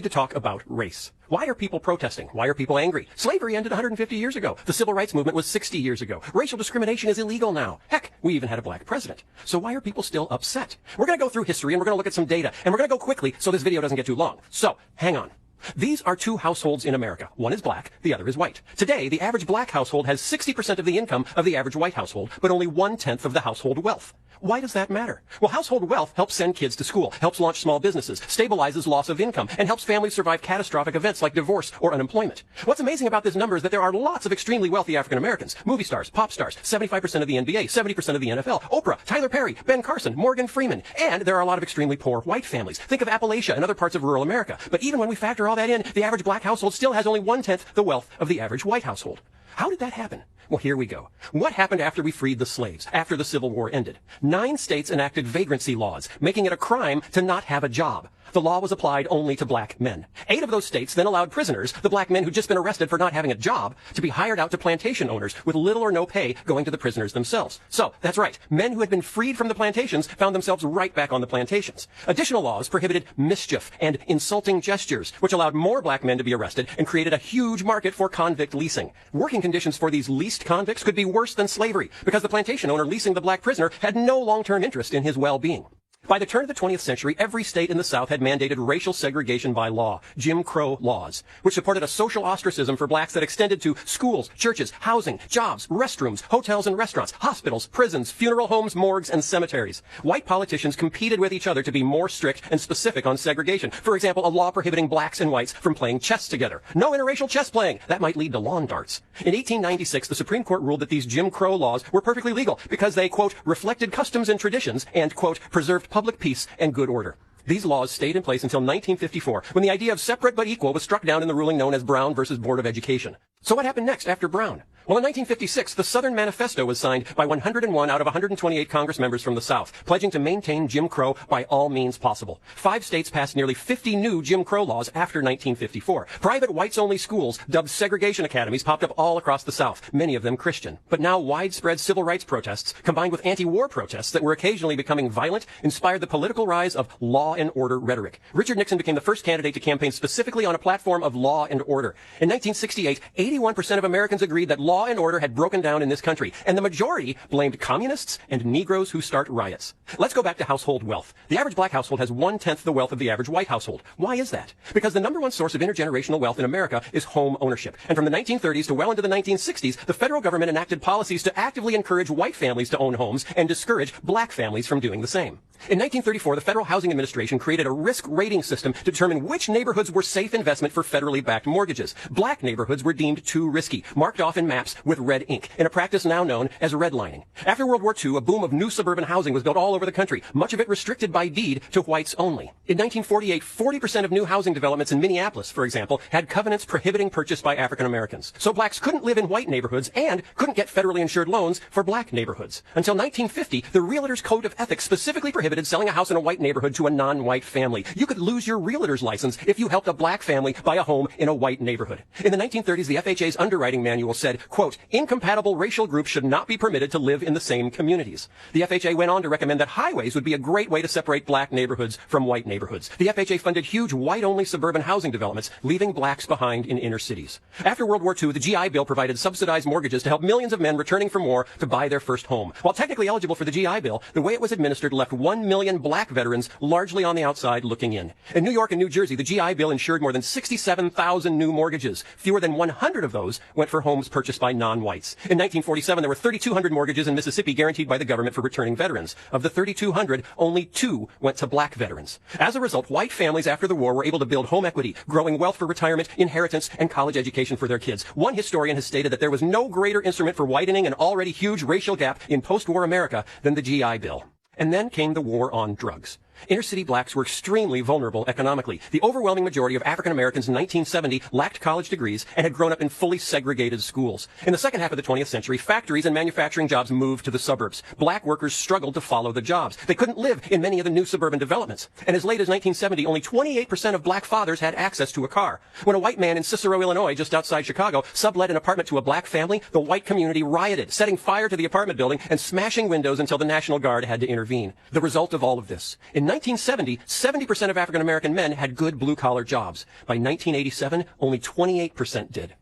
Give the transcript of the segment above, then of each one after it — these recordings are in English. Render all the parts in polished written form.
to talk about race. Why are people protesting? Why are people angry? Slavery ended 150 years ago. The civil rights movement was 60 years ago. Racial discrimination is illegal now. Heck, we even had a black president. So why are people still upset? We're going to go through history and we're going to look at some data and we're going to go quickly so this video doesn't get too long. So, hang on. These are two households in America. One is black, the other is white. Today, the average black household has 60% of the income of the average white household, but only 1/10 of the household wealth. Why does that matter? Well, household wealth helps send kids to school, helps launch small businesses, stabilizes loss of income, and helps families survive catastrophic events like divorce or unemployment. What's amazing about this number is that there are lots of extremely wealthy African Americans, movie stars, pop stars, 75% of the NBA, 70% of the NFL, Oprah, Tyler Perry, Ben Carson, Morgan Freeman, and there are a lot of extremely poor white families. Think of Appalachia and other parts of rural America. But even when we factor all that in, the average black household still has only 1/10 the wealth of the average white household. How did that happen? Well, here we go. What happened after we freed the slaves, after the Civil War ended? 9 states enacted vagrancy laws, making it a crime to not have a job. The law was applied only to black men. 8 of those states then allowed prisoners, the black men who'd just been arrested for not having a job, to be hired out to plantation owners with little or no pay going to the prisoners themselves. So, that's right, men who had been freed from the plantations found themselves right back on the plantations. Additional laws prohibited mischief and insulting gestures, which allowed more black men to be arrested and created a huge market for convict leasing. Working conditions for these leased convicts could be worse than slavery, because the plantation owner leasing the black prisoner had no long-term interest in his well-being. By the turn of the 20th century, every state in the South had mandated racial segregation by law, Jim Crow laws, which supported a social ostracism for blacks that extended to schools, churches, housing, jobs, restrooms, hotels and restaurants, hospitals, prisons, funeral homes, morgues, and cemeteries. White politicians competed with each other to be more strict and specific on segregation. For example, a law prohibiting blacks and whites from playing chess together. No interracial chess playing. That might lead to lawn darts. In 1896, the Supreme Court ruled that these Jim Crow laws were perfectly legal because they, quote, reflected customs and traditions and, quote, preserved public peace and good order. These laws stayed in place until 1954, when the idea of separate but equal was struck down in the ruling known as Brown versus Board of Education. So what happened next after Brown? Well, in 1956, the Southern Manifesto was signed by 101 out of 128 Congress members from the South, pledging to maintain Jim Crow by all means possible. 5 states passed nearly 50 new Jim Crow laws after 1954. Private whites-only schools, dubbed segregation academies, popped up all across the South, many of them Christian. But now widespread civil rights protests, combined with anti-war protests that were occasionally becoming violent, inspired the political rise of law and order rhetoric. Richard Nixon became the first candidate to campaign specifically on a platform of law and order. In 1968, 81% of Americans agreed that law and order had broken down in this country, and the majority blamed communists and Negroes who start riots. Let's go back to household wealth. The average black household has 1/10 the wealth of the average white household. Why is that? Because the number one source of intergenerational wealth in America is home ownership. And from the 1930s to well into the 1960s, the federal government enacted policies to actively encourage white families to own homes and discourage black families from doing the same. In 1934, the Federal Housing Administration created a risk rating system to determine which neighborhoods were safe investment for federally backed mortgages. Black neighborhoods were deemed too risky, marked off in maps with red ink, in a practice now known as redlining. After World War II, a boom of new suburban housing was built all over the country, much of it restricted by deed to whites only. In 1948, 40% of new housing developments in Minneapolis, for example, had covenants prohibiting purchase by African Americans. So blacks couldn't live in white neighborhoods and couldn't get federally insured loans for black neighborhoods. Until 1950, the Realtor's Code of Ethics specifically prohibited selling a house in a white neighborhood to a non-white family. You could lose your realtor's license if you helped a black family buy a home in a white neighborhood. In the 1930s, the FHA's underwriting manual said, quote, incompatible racial groups should not be permitted to live in the same communities. The FHA went on to recommend that highways would be a great way to separate black neighborhoods from white neighborhoods. The FHA funded huge white-only suburban housing developments, leaving blacks behind in inner cities. After World War II, the GI Bill provided subsidized mortgages to help millions of men returning from war to buy their first home. While technically eligible for the GI Bill, the way it was administered left 1 million black veterans largely on the outside looking in. In New York and New Jersey, the GI Bill insured more than 67,000 new mortgages. Fewer than 100 of those went for homes purchased by non-whites. In 1947, there were 3,200 mortgages in Mississippi guaranteed by the government for returning veterans. Of the 3,200, only 2 went to black veterans. As a result, white families after the war were able to build home equity, growing wealth for retirement, inheritance, and college education for their kids. One historian has stated that there was no greater instrument for widening an already huge racial gap in post-war America than the GI Bill. And then came the war on drugs. Inner-city blacks were extremely vulnerable economically. The overwhelming majority of African Americans in 1970 lacked college degrees and had grown up in fully segregated schools. In the second half of the 20th century, factories and manufacturing jobs moved to the suburbs. Black workers struggled to follow the jobs. They couldn't live in many of the new suburban developments. And as late as 1970, only 28% of black fathers had access to a car. When a white man in Cicero, Illinois, just outside Chicago, sublet an apartment to a black family, the white community rioted, setting fire to the apartment building and smashing windows until the National Guard had to intervene. The result of all of this. In 1970, 70% of African American men had good blue-collar jobs. By 1987, only 28% did.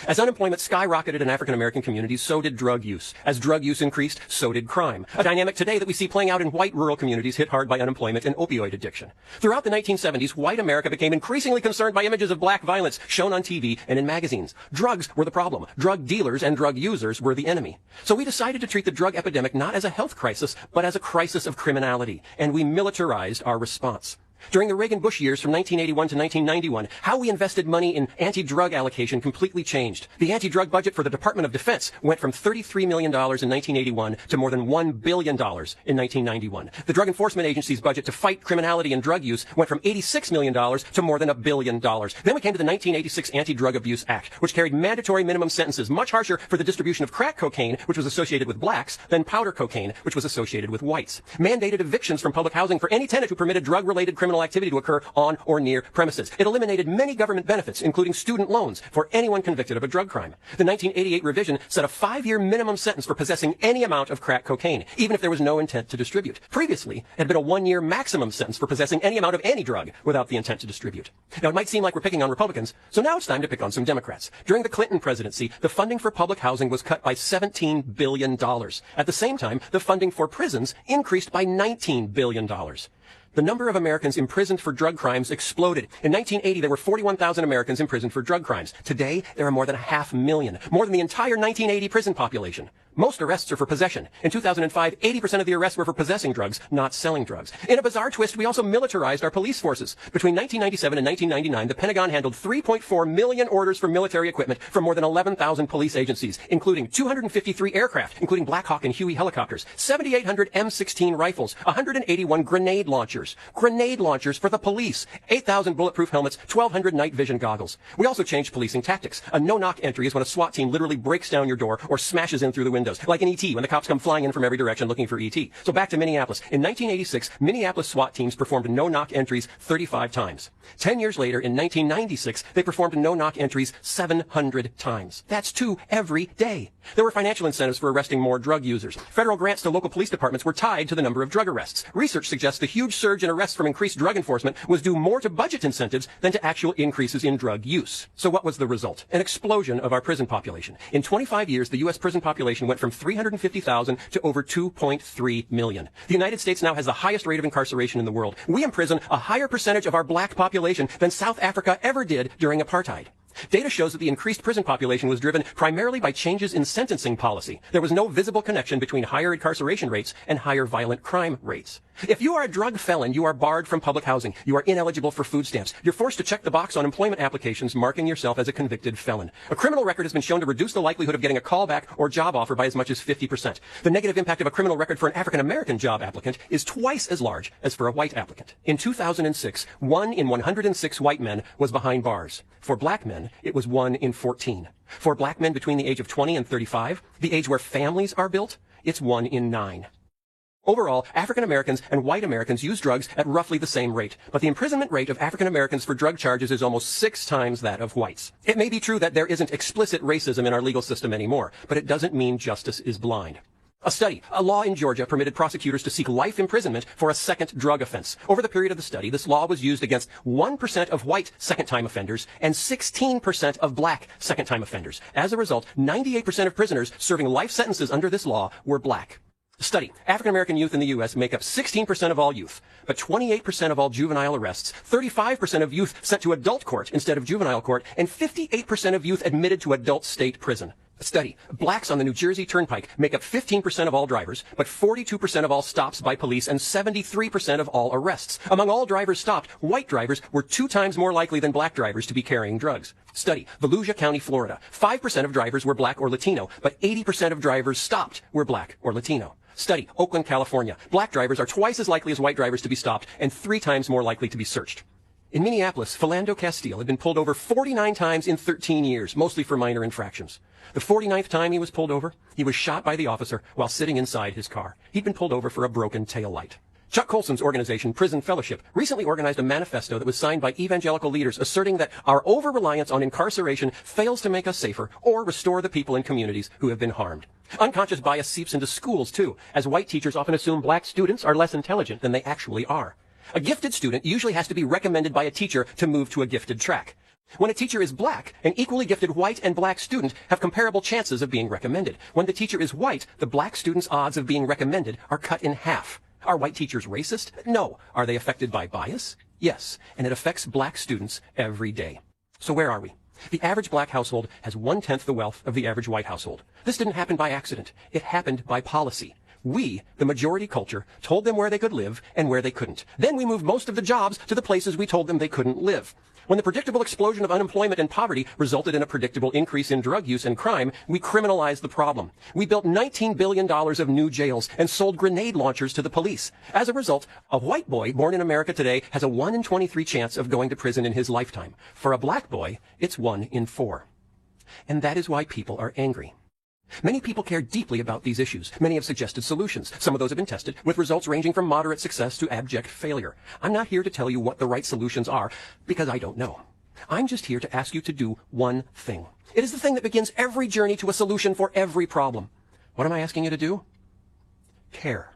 As unemployment skyrocketed in African American communities, so did drug use. As drug use increased, so did crime. A dynamic today that we see playing out in white rural communities hit hard by unemployment and opioid addiction. Throughout the 1970s, white America became increasingly concerned by images of black violence shown on TV and in magazines. Drugs were the problem. Drug dealers and drug users were the enemy. So we decided to treat the drug epidemic not as a health crisis, but as a crisis of criminality. And we militarized our response. During the Reagan-Bush years from 1981 to 1991, how we invested money in anti-drug allocation completely changed. The anti-drug budget for the Department of Defense went from $33 million in 1981 to more than $1 billion in 1991. The Drug Enforcement Agency's budget to fight criminality and drug use went from $86 million to more than $1 billion. Then we came to the 1986 Anti-Drug Abuse Act, which carried mandatory minimum sentences much harsher for the distribution of crack cocaine, which was associated with blacks, than powder cocaine, which was associated with whites. Mandated evictions from public housing for any tenant who permitted drug-related criminal activity to occur on or near premises. It eliminated many government benefits, including student loans, for anyone convicted of a drug crime. The 1988 revision set a 5-year minimum sentence for possessing any amount of crack cocaine, even if there was no intent to distribute. Previously, it had been a 1-year maximum sentence for possessing any amount of any drug without the intent to distribute. Now, it might seem like we're picking on Republicans, so now it's time to pick on some Democrats. During the Clinton presidency, the funding for public housing was cut by $17 billion. At the same time, the funding for prisons increased by $19 billion. The number of Americans imprisoned for drug crimes exploded. In 1980, there were 41,000 Americans imprisoned for drug crimes. Today, there are more than 500,000, more than the entire 1980 prison population. Most arrests are for possession. In 2005, 80% of the arrests were for possessing drugs, not selling drugs. In a bizarre twist, we also militarized our police forces. Between 1997 and 1999, the Pentagon handled 3.4 million orders for military equipment from more than 11,000 police agencies, including 253 aircraft, including Black Hawk and Huey helicopters, 7,800 M16 rifles, 181 grenade launchers for the police, 8,000 bulletproof helmets, 1,200 night vision goggles. We also changed policing tactics. A no-knock entry is when a SWAT team literally breaks down your door or smashes in through the window. Like in E.T., when the cops come flying in from every direction looking for E.T. So back to Minneapolis. In 1986, Minneapolis SWAT teams performed no-knock entries 35 times. 10 years later, in 1996, they performed no-knock entries 700 times. That's 2 every day. There were financial incentives for arresting more drug users. Federal grants to local police departments were tied to the number of drug arrests. Research suggests the huge surge in arrests from increased drug enforcement was due more to budget incentives than to actual increases in drug use. So what was the result? An explosion of our prison population. In 25 years, the U.S. prison population went from 350,000 to over 2.3 million. The United States now has the highest rate of incarceration in the world. We imprison a higher percentage of our black population than South Africa ever did during apartheid. Data shows that the increased prison population was driven primarily by changes in sentencing policy. There was no visible connection between higher incarceration rates and higher violent crime rates. If you are a drug felon, you are barred from public housing. You are ineligible for food stamps. You're forced to check the box on employment applications marking yourself as a convicted felon. A criminal record has been shown to reduce the likelihood of getting a callback or job offer by as much as 50%. The negative impact of a criminal record for an African-American job applicant is twice as large as for a white applicant. In 2006, 1 in 106 white men was behind bars. For black men, it was 1 in 14. For black men between the age of 20 and 35, the age where families are built, it's 1 in 9. Overall, African Americans and white Americans use drugs at roughly the same rate, but the imprisonment rate of African Americans for drug charges is almost 6 times that of whites. It may be true that there isn't explicit racism in our legal system anymore, but it doesn't mean justice is blind. A law in Georgia permitted prosecutors to seek life imprisonment for a second drug offense. Over the period of the study, this law was used against 1% of white second-time offenders and 16% of black second-time offenders. As a result, 98% of prisoners serving life sentences under this law were black. Study. African-American youth in the U.S. make up 16% of all youth, but 28% of all juvenile arrests, 35% of youth sent to adult court instead of juvenile court, and 58% of youth admitted to adult state prison. Study. Blacks on the New Jersey Turnpike make up 15% of all drivers, but 42% of all stops by police and 73% of all arrests. Among all drivers stopped, white drivers were 2 times more likely than black drivers to be carrying drugs. Study. Volusia County, Florida. 5% of drivers were black or Latino, but 80% of drivers stopped were black or Latino. Study. Oakland, California. Black drivers are twice as likely as white drivers to be stopped and 3 times more likely to be searched. In Minneapolis, Philando Castile had been pulled over 49 times in 13 years, mostly for minor infractions. The 49th time he was pulled over, he was shot by the officer while sitting inside his car. He'd been pulled over for a broken taillight. Chuck Colson's organization, Prison Fellowship, recently organized a manifesto that was signed by evangelical leaders asserting that our over-reliance on incarceration fails to make us safer or restore the people in communities who have been harmed. Unconscious bias seeps into schools, too, as white teachers often assume black students are less intelligent than they actually are. A gifted student usually has to be recommended by a teacher to move to a gifted track. When a teacher is black, an equally gifted white and black student have comparable chances of being recommended. When the teacher is white, the black student's odds of being recommended are cut in half. Are white teachers racist? No. Are they affected by bias? Yes. And it affects black students every day. So where are we? The average black household has 1/10 the wealth of the average white household. This didn't happen by accident. It happened by policy. We, the majority culture, told them where they could live and where they couldn't. Then we moved most of the jobs to the places we told them they couldn't live. When the predictable explosion of unemployment and poverty resulted in a predictable increase in drug use and crime, we criminalized the problem. We built $19 billion of new jails and sold grenade launchers to the police. As a result, a white boy born in America today has a 1 in 23 chance of going to prison in his lifetime. For a black boy, it's 1 in 4. And that is why people are angry. Many people care deeply about these issues. Many have suggested solutions. Some of those have been tested, with results ranging from moderate success to abject failure. I'm not here to tell you what the right solutions are, because I don't know. I'm just here to ask you to do one thing. It is the thing that begins every journey to a solution for every problem. What am I asking you to do? Care.